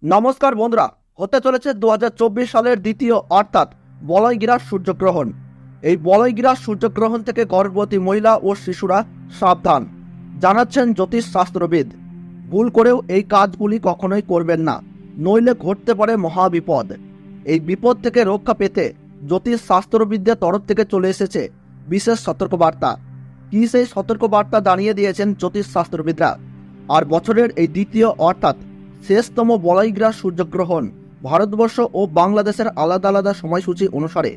নমস্কার বন্ধুরা, হতে চলেছে 2024 সালের দ্বিতীয় অর্থাৎ বলয়গ্রাস সূর্যগ্রহণ। এই বলয়গ্রাস সূর্যগ্রহণ থেকে গর্ভবতী মহিলা ও শিশুরা সাবধান, জানাচ্ছেন জ্যোতিষ শাস্ত্রবিদ। ভুল করেও এই কাজগুলি কখনোই করবেন না, নইলে ঘটতে পারে মহাবিপদ। এই বিপদ থেকে রক্ষা পেতে জ্যোতিষ শাস্ত্রবিদদের তরফ থেকে চলে এসেছে বিশেষ সতর্কবার্তা। কি সেই সতর্কবার্তা জানিয়ে দিয়েছেন জ্যোতিষ শাস্ত্রবিদরা। আর বছরের এই দ্বিতীয় অর্থাৎ শেষতম বলয়গ্রাস সূর্যগ্রহণ ভারতবর্ষ ও বাংলাদেশের আলাদা আলাদা সময়সূচি অনুসারে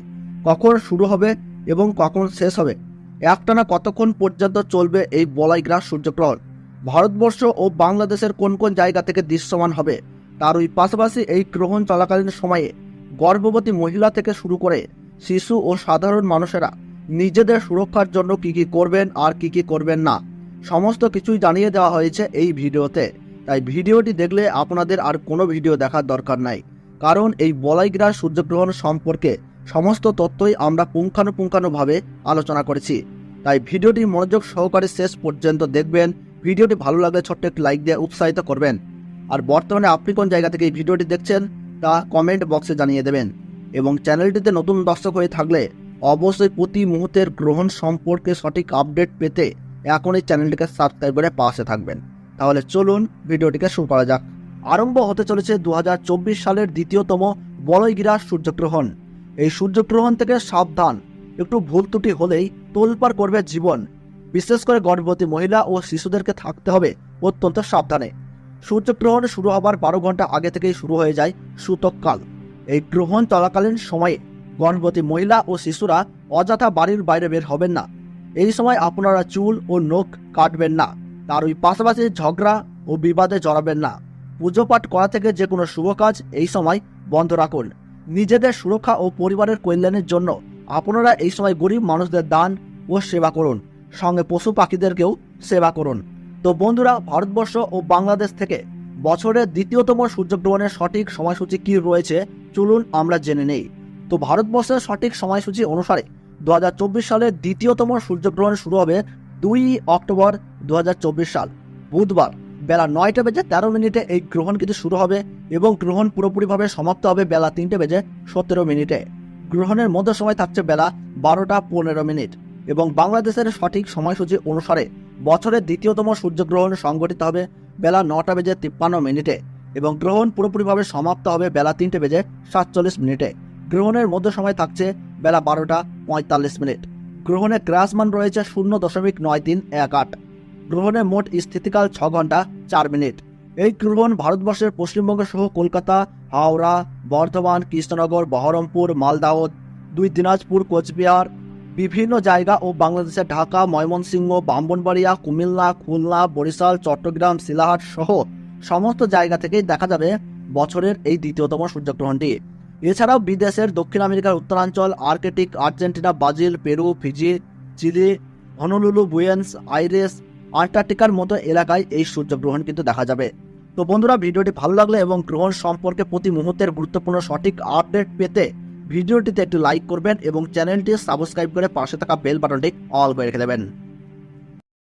কখন শুরু হবে এবং কখন শেষ হবে, একটানা কতক্ষণ পর্যন্ত চলবে এই বলয়গ্রাস সূর্যগ্রহণ, ভারতবর্ষ ও বাংলাদেশের কোন কোন জায়গা থেকে দৃশ্যমান হবে, তার ওই পাশাপাশি এই গ্রহণ চলাকালীন সময়ে গর্ভবতী মহিলা থেকে শুরু করে শিশু ও সাধারণ মানুষেরা নিজেদের সুরক্ষার জন্য কি কি করবেন আর কি কি করবেন না, সমস্ত কিছুই জানিয়ে দেওয়া হয়েছে এই ভিডিওতে। তাই ভিডিওটি দেখলে আপনাদের আর কোনো ভিডিও দেখার দরকার নাই, কারণ এই বলয়গ্রাস সূর্যগ্রহণ সম্পর্কে সমস্ত তথ্যই আমরা পুঙ্খানুপুঙ্খানুভাবে আলোচনা করেছি। তাই ভিডিওটি মনোযোগ সহকারে শেষ পর্যন্ত দেখবেন। ভিডিওটি ভালো লাগলে ছোট্ট একটি লাইক দিয়ে উৎসাহিত করবেন। আর বর্তমানে আপনি কোন জায়গা থেকে এই ভিডিওটি দেখছেন তা কমেন্ট বক্সে জানিয়ে দেবেন। এবং চ্যানেলটিতে নতুন দর্শক হয়ে থাকলে অবশ্যই প্রতি মুহূর্তের গ্রহণ সম্পর্কে সঠিক আপডেট পেতে এখনই চ্যানেলটিকে সাবস্ক্রাইব করে পাশে থাকবেন। তাহলে চলুন ভিডিওটিকে শুরু করা যাক। আরম্ভ হতে চলেছে 2024 সালের দ্বিতীয়তম বলয়গ্রাস সূর্যগ্রহণ। এই সূর্যগ্রহণ থেকে সাবধান, একটু ভুল ত্রুটি হলেই তোলপাড় করবে জীবন। বিশেষ করে গর্ভবতী মহিলা ও শিশুদেরকে থাকতে হবে অত্যন্ত সাবধানে। সূর্যগ্রহণ শুরু হবার 12 ঘন্টা আগে থেকেই শুরু হয়ে যায় সূতককাল। এই গ্রহণ চলাকালীন সময়ে গর্ভবতী মহিলা ও শিশুরা অযথা বাড়ির বাইরে বের হবেন না। এই সময় আপনারা চুল ও নখ কাটবেন না। তার ওই পাশাপাশি ঝগড়া ও বিবাদে জড়াবেন না। পুজো পাঠ করা থেকে যে কোনো শুভ কাজ এই সময় বন্ধ রাখুন। নিজেদের সুরক্ষা ও পরিবারের কল্যাণের জন্য আপনারা এই সময় গরিব মানুষদের দান ও সেবা করুন, সঙ্গে পশু পাখিদেরকেও সেবা করুন। তো বন্ধুরা, ভারতবর্ষ ও বাংলাদেশ থেকে বছরের দ্বিতীয়তম সূর্যগ্রহণের সঠিক সময়সূচি কি রয়েছে চলুন আমরা জেনে নেই। তো ভারতবর্ষের সঠিক সময়সূচি অনুসারে 2024 সালের দ্বিতীয়তম সূর্যগ্রহণ শুরু হবে 2 অক্টোবর 2024 সাল বুধবার বেলা 9:13 এই গ্রহণ কিন্তু শুরু হবে এবং গ্রহণ পুরোপুরিভাবে সমাপ্ত হবে বেলা 3:17। গ্রহণের মধ্য সময় থাকছে বেলা 12:15 এবং বাংলাদেশের সঠিক সময়সূচি অনুসারে বছরের দ্বিতীয়তম সূর্যগ্রহণ সংঘটিত হবে বেলা 9:53 এবং গ্রহণ পুরোপুরিভাবে সমাপ্ত হবে বেলা 3:47। গ্রহণের মধ্য সময় থাকছে বেলা 12:45। গ্রহণের গ্রাসমান রয়েছে 0.9318। গ্রহণের মোট স্থিতিকাল 6 ঘন্টা 4 মিনিট। এই গ্রহণ ভারতবর্ষের পশ্চিমবঙ্গ সহ কলকাতা, হাওড়া, বর্ধমান, কৃষ্ণনগর, বহরমপুর, মালদাহ, 2 দিনাজপুর, কোচবিহার, বিভিন্ন জায়গা ও বাংলাদেশের ঢাকা, ময়মনসিংহ, ব্রাহ্মণবাড়িয়া, কুমিল্লা, খুলনা, বরিশাল, চট্টগ্রাম, শিলাহাট সহ সমস্ত জায়গা থেকেই দেখা যাবে বছরের এই দ্বিতীয়তম সূর্যগ্রহণটি। এছাড়াও বিদেশের দক্ষিণ আমেরিকার উত্তরাঞ্চল, Arctic, Argentina, Brazil, Peru, Fiji, Chile, Honolulu, Buenos Aires, আন্টার্কটিকার মতো এলাকায় এই সূর্যগ্রহণ কিন্তু দেখা যাবে। তো বন্ধুরা, ভিডিওটি ভালো লাগলে এবং গ্রহণ সম্পর্কে প্রতি মুহূর্তের গুরুত্বপূর্ণ সঠিক আপডেট পেতে ভিডিওটিতে একটু লাইক করবেন এবং চ্যানেলটি সাবস্ক্রাইব করে পাশে থাকা বেল বাটনটি অল করে রেখে দেবেন।